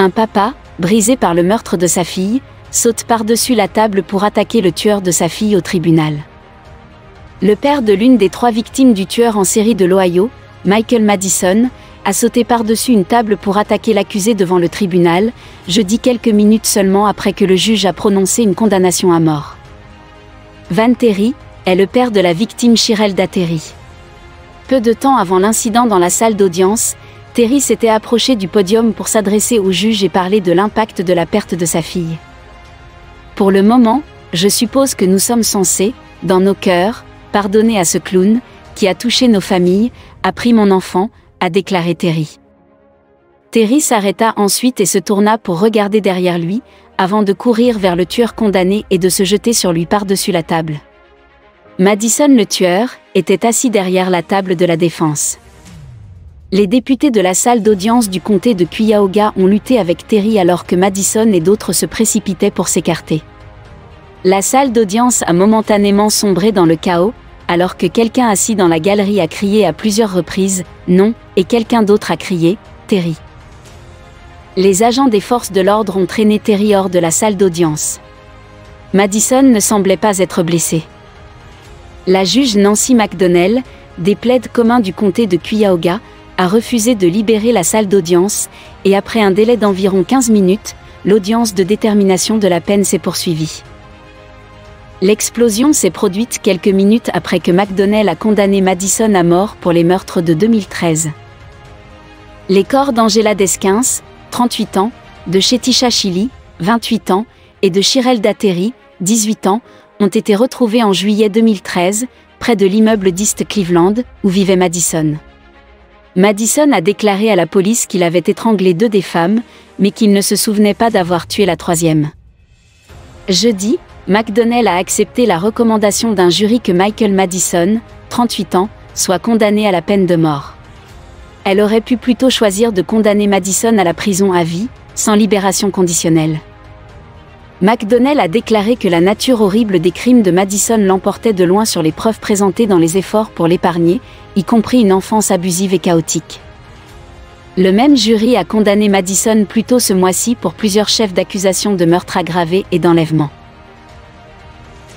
Un papa, brisé par le meurtre de sa fille, saute par-dessus la table pour attaquer le tueur de sa fille au tribunal. Le père de l'une des 3 victimes du tueur en série de l'Ohio, Michael Madison, a sauté par-dessus une table pour attaquer l'accusé devant le tribunal, jeudi quelques minutes seulement après que le juge a prononcé une condamnation à mort. Van Terry est le père de la victime Shirelda Terry. Peu de temps avant l'incident dans la salle d'audience, Terry s'était approché du podium pour s'adresser au juge et parler de l'impact de la perte de sa fille. Pour le moment, je suppose que nous sommes censés, dans nos cœurs, pardonner à ce clown, qui a touché nos familles, a pris mon enfant, a déclaré Terry. Terry s'arrêta ensuite et se tourna pour regarder derrière lui, avant de courir vers le tueur condamné et de se jeter sur lui par-dessus la table. Madison le tueur, était assis derrière la table de la défense. Les députés de la salle d'audience du comté de Cuyahoga ont lutté avec Terry alors que Madison et d'autres se précipitaient pour s'écarter. La salle d'audience a momentanément sombré dans le chaos, alors que quelqu'un assis dans la galerie a crié à plusieurs reprises « Non » et quelqu'un d'autre a crié « Terry ». Les agents des forces de l'ordre ont traîné Terry hors de la salle d'audience. Madison ne semblait pas être blessé. La juge Nancy McDonnell, des plaids communs du comté de Cuyahoga, a refusé de libérer la salle d'audience, et après un délai d'environ 15 minutes, l'audience de détermination de la peine s'est poursuivie. L'explosion s'est produite quelques minutes après que McDonnell a condamné Madison à mort pour les meurtres de 2013. Les corps d'Angela Deskins, 38 ans, de Shetisha Chili, 28 ans, et de Shirelda Terry, 18 ans, ont été retrouvés en juillet 2013, près de l'immeuble d'East Cleveland, où vivait Madison. Madison a déclaré à la police qu'il avait étranglé 2 des femmes, mais qu'il ne se souvenait pas d'avoir tué la 3e. Jeudi, McDonnell a accepté la recommandation d'un jury que Michael Madison, 38 ans, soit condamné à la peine de mort. Elle aurait pu plutôt choisir de condamner Madison à la prison à vie, sans libération conditionnelle. McDonnell a déclaré que la nature horrible des crimes de Madison l'emportait de loin sur les preuves présentées dans les efforts pour l'épargner, y compris une enfance abusive et chaotique. Le même jury a condamné Madison plus tôt ce mois-ci pour plusieurs chefs d'accusation de meurtre aggravé et d'enlèvement.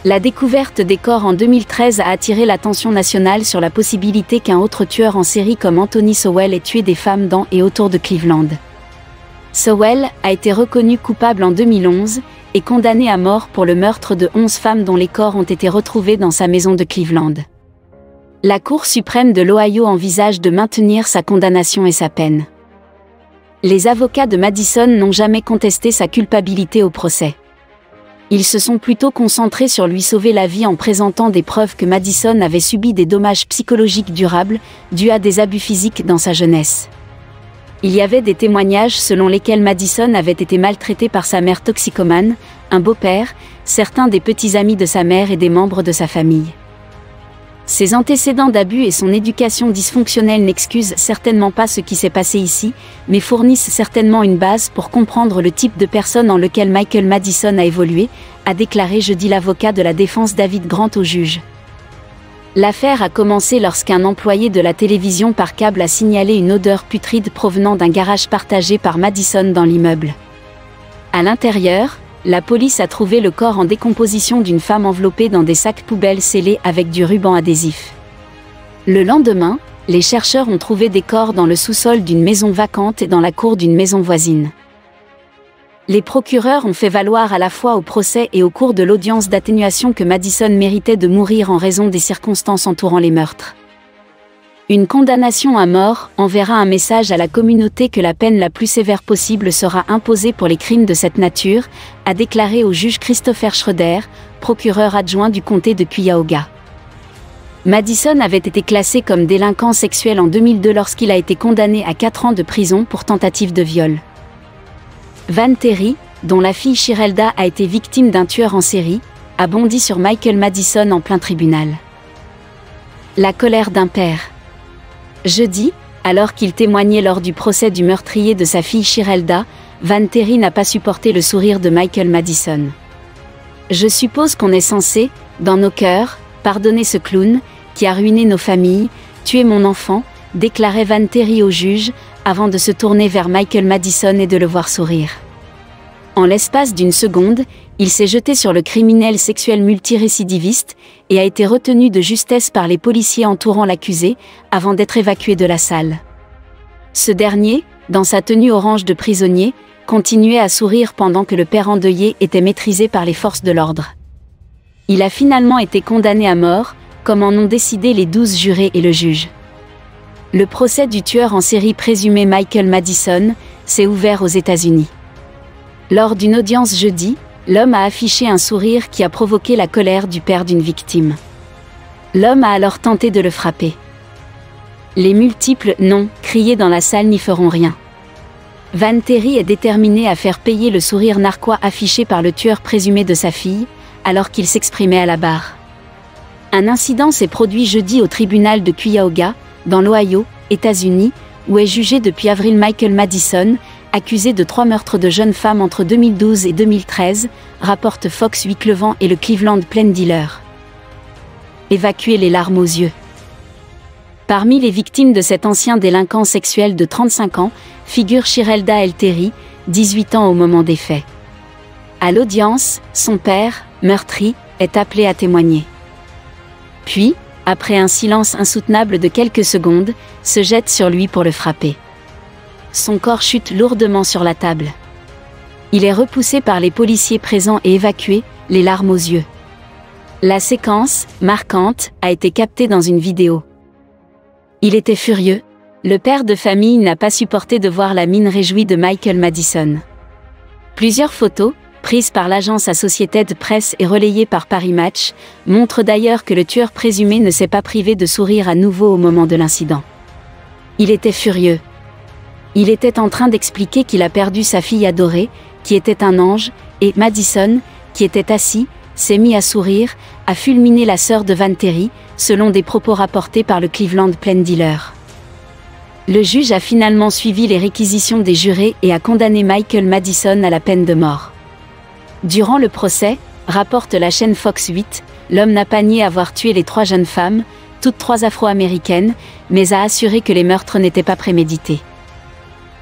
La découverte des corps en 2013 a attiré l'attention nationale sur la possibilité qu'un autre tueur en série comme Anthony Sowell ait tué des femmes dans et autour de Cleveland. Sowell a été reconnu coupable en 2011 et condamné à mort pour le meurtre de 11 femmes dont les corps ont été retrouvés dans sa maison de Cleveland. La Cour suprême de l'Ohio envisage de maintenir sa condamnation et sa peine. Les avocats de Madison n'ont jamais contesté sa culpabilité au procès. Ils se sont plutôt concentrés sur lui sauver la vie en présentant des preuves que Madison avait subi des dommages psychologiques durables, dus à des abus physiques dans sa jeunesse. Il y avait des témoignages selon lesquels Madison avait été maltraité par sa mère toxicomane, un beau-père, certains des petits amis de sa mère et des membres de sa famille. Ses antécédents d'abus et son éducation dysfonctionnelle n'excusent certainement pas ce qui s'est passé ici, mais fournissent certainement une base pour comprendre le type de personne en lequel Michael Madison a évolué, a déclaré jeudi l'avocat de la défense David Grant au juge. L'affaire a commencé lorsqu'un employé de la télévision par câble a signalé une odeur putride provenant d'un garage partagé par Madison dans l'immeuble. À l'intérieur, la police a trouvé le corps en décomposition d'une femme enveloppée dans des sacs poubelles scellés avec du ruban adhésif. Le lendemain, les chercheurs ont trouvé des corps dans le sous-sol d'une maison vacante et dans la cour d'une maison voisine. Les procureurs ont fait valoir à la fois au procès et au cours de l'audience d'atténuation que Madison méritait de mourir en raison des circonstances entourant les meurtres. Une condamnation à mort enverra un message à la communauté que la peine la plus sévère possible sera imposée pour les crimes de cette nature, a déclaré au juge Christopher Schroeder, procureur adjoint du comté de Cuyahoga. Madison avait été classé comme délinquant sexuel en 2002 lorsqu'il a été condamné à 4 ans de prison pour tentative de viol. Van Terry, dont la fille Shirelda a été victime d'un tueur en série, a bondi sur Michael Madison en plein tribunal. La colère d'un père. Jeudi, alors qu'il témoignait lors du procès du meurtrier de sa fille Shirelda, Van Terry n'a pas supporté le sourire de Michael Madison. « Je suppose qu'on est censé, dans nos cœurs, pardonner ce clown, qui a ruiné nos familles, tué mon enfant », déclarait Van Terry au juge, avant de se tourner vers Michael Madison et de le voir sourire. En l'espace d'une seconde, il s'est jeté sur le criminel sexuel multirécidiviste et a été retenu de justesse par les policiers entourant l'accusé, avant d'être évacué de la salle. Ce dernier, dans sa tenue orange de prisonnier, continuait à sourire pendant que le père endeuillé était maîtrisé par les forces de l'ordre. Il a finalement été condamné à mort, comme en ont décidé les 12 jurés et le juge. Le procès du tueur en série présumé Michael Madison s'est ouvert aux États-Unis. Lors d'une audience jeudi, l'homme a affiché un sourire qui a provoqué la colère du père d'une victime. L'homme a alors tenté de le frapper. Les multiples « non » criés dans la salle n'y feront rien. Van Terry est déterminé à faire payer le sourire narquois affiché par le tueur présumé de sa fille, alors qu'il s'exprimait à la barre. Un incident s'est produit jeudi au tribunal de Cuyahoga, dans l'Ohio, États-Unis, où est jugé depuis avril Michael Madison, accusé de 3 meurtres de jeunes femmes entre 2012 et 2013, rapporte Fox 8 Levant et le Cleveland Plain Dealer. Évacuer les larmes aux yeux. Parmi les victimes de cet ancien délinquant sexuel de 35 ans, figure Shirelda Terry, 18 ans au moment des faits. À l'audience, son père, meurtri, est appelé à témoigner. Puis, après un silence insoutenable de quelques secondes, se jette sur lui pour le frapper. Son corps chute lourdement sur la table. Il est repoussé par les policiers présents et évacué, les larmes aux yeux. La séquence, marquante, a été captée dans une vidéo. Il était furieux. Le père de famille n'a pas supporté de voir la mine réjouie de Michael Madison. Plusieurs photos, prises par l'agence Associated Press et relayées par Paris Match, montrent d'ailleurs que le tueur présumé ne s'est pas privé de sourire à nouveau au moment de l'incident. Il était furieux. Il était en train d'expliquer qu'il a perdu sa fille adorée, qui était un ange, et Madison, qui était assis, s'est mis à sourire, a fulminé la sœur de Van Terry, selon des propos rapportés par le Cleveland Plain Dealer. Le juge a finalement suivi les réquisitions des jurés et a condamné Michael Madison à la peine de mort. Durant le procès, rapporte la chaîne Fox 8, l'homme n'a pas nié avoir tué les 3 jeunes femmes, toutes 3 afro-américaines, mais a assuré que les meurtres n'étaient pas prémédités.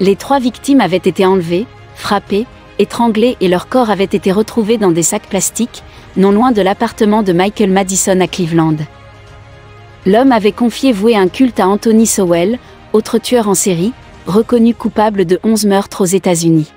Les 3 victimes avaient été enlevées, frappées, étranglées et leurs corps avaient été retrouvés dans des sacs plastiques, non loin de l'appartement de Michael Madison à Cleveland. L'homme avait confié vouer un culte à Anthony Sowell, autre tueur en série, reconnu coupable de 11 meurtres aux États-Unis.